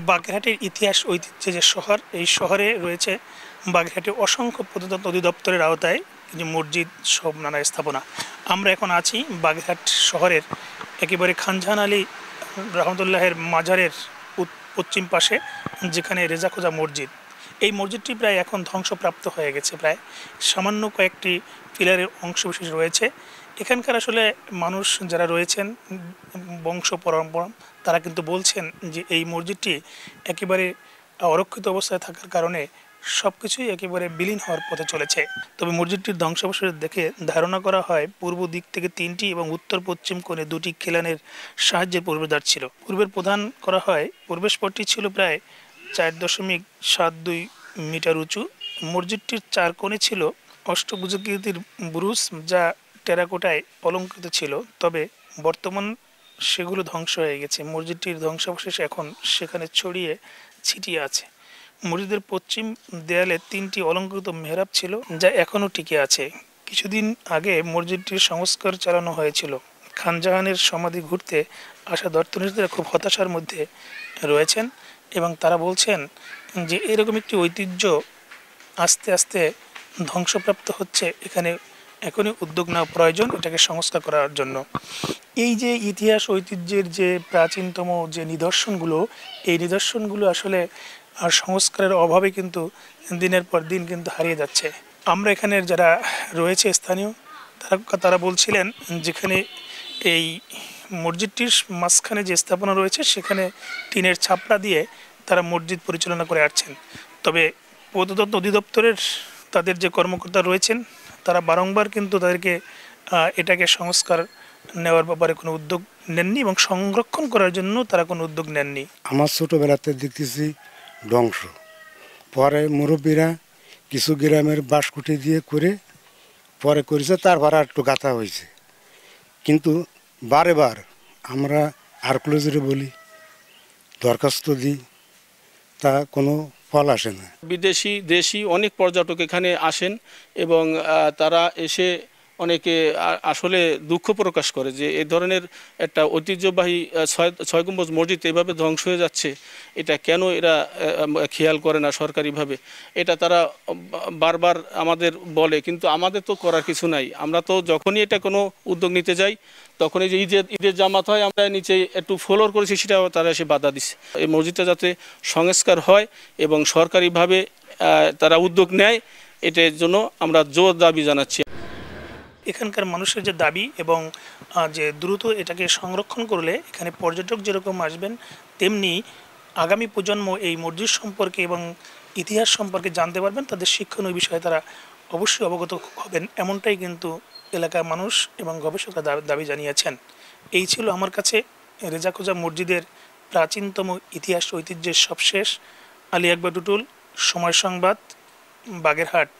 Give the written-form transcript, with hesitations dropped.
বাগেরহাটের ইতিহাস ঐতিহ্য যে শহর, এই শহরে রয়েছে বাগেরহাটের অসংখ্য প্রত্নতত্ত্ব অধিদপ্তরের আওতায় যে মসজিদ সব নানা স্থাপনা। আমরা এখন আছি বাগেরহাট শহরের একেবারে খানজাহান আলী রহমতুল্লাহের মাজারের পশ্চিম পাশে, যেখানে রেজা খোজা মসজিদ। এই মসজিদটি প্রায় এখন ধ্বংসপ্রাপ্ত হয়ে গেছে, প্রায় সামান্য কয়েকটি পিলারের অংশবিশেষ রয়েছে। এখানকার আসলে মানুষ যারা রয়েছেন বংশ পরম্পরা, তারা কিন্তু বলছেন যে এই মসজিদটি একেবারে অরক্ষিত অবস্থায় থাকার কারণে সব কিছুই একেবারে বিলীন হওয়ার পথে চলেছে। তবে মসজিদটির ধ্বংসাবশেষ দেখে ধারণা করা হয় পূর্ব দিক থেকে 3টি এবং উত্তর পশ্চিম কোণে 2টি খিলানের সাহায্যে প্রবেশদ্বার ছিল। পূর্বের প্রধান করা হয় প্রবেশ পথটি ছিল প্রায় 4.72 মিটার উঁচু। মসজিদটির 4 কোণে ছিল অষ্টভুজাকৃতির বুরুজ, যা টেরাকোটায় অলঙ্কৃত ছিল, তবে বর্তমান সেগুলো ধ্বংস হয়ে গেছে। মসজিদটির ধ্বংসাবশেষ এখন সেখানে ছড়িয়ে ছিটিয়ে আছে। মসজিদের পশ্চিম দেয়ালে 3টি অলঙ্কৃত মেহরাব ছিল, যা এখনও টিকে আছে। কিছুদিন আগে মসজিদটির সংস্কার চালানো হয়েছিল। খানজাহানের সমাধি ঘুরতে আসা দর্শনার্থীরা খুব হতাশার মধ্যে রয়েছেন এবং তারা বলছেন যে এরকম একটি ঐতিহ্য আস্তে আস্তে ধ্বংসপ্রাপ্ত হচ্ছে, এখানে এখনই উদ্যোগ নেওয়া প্রয়োজন এটাকে সংস্কার করার জন্য। এই যে ইতিহাস ঐতিহ্যের যে প্রাচীনতম যে নিদর্শনগুলো, এই নিদর্শনগুলো আসলে আর সংস্কারের অভাবে কিন্তু দিনের পর দিন কিন্তু হারিয়ে যাচ্ছে। আমরা এখানের যারা রয়েছে স্থানীয়, তারা বলছিলেন যেখানে এই মসজিদটির মাঝখানে যে স্থাপনা রয়েছে সেখানে টিনের ছাপড়া দিয়ে তারা মসজিদ পরিচালনা করে আসছেন। তবে প্রত্নতত্ত্ব অধিদপ্তরের তাদের যে কর্মকর্তা রয়েছেন, তারা বারংবার কিন্তু তাদেরকে এটাকে সংস্কার নেওয়ার ব্যাপারে কোনো উদ্যোগ নেননি এবং সংরক্ষণ করার জন্য তারা কোনো উদ্যোগ নেননি। আমার ছোটোবেলাতে দেখতেছি ধ্বংস, পরে মুরব্বীরা কিছু গ্রামের বাঁশকুটি দিয়ে করে পরে করেছে, তারপর আর একটু গাঁথা হয়েছে। কিন্তু বারে বার আমরা আর্কিওলজিরে বলি, দরখাস্ত দিই, তা কোনো ফল আসে না। বিদেশি দেশি অনেক পর্যটক এখানে আসেন এবং তারা এসে অনেকে আসলে দুঃখ প্রকাশ করে যে এই ধরনের একটা ঐতিহ্যবাহী 6 গম্বুজ মসজিদ এভাবে ধ্বংস হয়ে যাচ্ছে, এটা কেন এরা খেয়াল করে না সরকারিভাবে। এটা তারা বারবার আমাদের বলে, কিন্তু আমাদের তো করার কিছু নাই। আমরা তো যখনই এটা কোনো উদ্যোগ নিতে যাই, তখন এই যে ঈদের জামাত হয়, আমরা নিচে একটু ফ্লোর করেছি, সেটাও তারা এসে বাধা দিচ্ছে। এই মসজিদটা যাতে সংস্কার হয় এবং সরকারিভাবে তারা উদ্যোগ নেয়, এটার জন্য আমরা জোর দাবি জানাচ্ছি। এখানকার মানুষের যে দাবি এবং যে দ্রুত এটাকে সংরক্ষণ করলে এখানে পর্যটক যেরকম আসবেন, তেমনি আগামী প্রজন্ম এই মসজিদ সম্পর্কে এবং ইতিহাস সম্পর্কে জানতে পারবেন, তাদের শিক্ষণীয় বিষয়ে তারা অবশ্যই অবগত হবেন, এমনটাই কিন্তু এলাকার মানুষ এবং গবেষকরা দাবি জানিয়েছেন। এই ছিল আমার কাছে রেজা খোজা মসজিদের প্রাচীনতম ইতিহাস ঐতিহ্যের সবশেষ। আলী আকবর টুটুল, সময় সংবাদ, বাগেরহাট।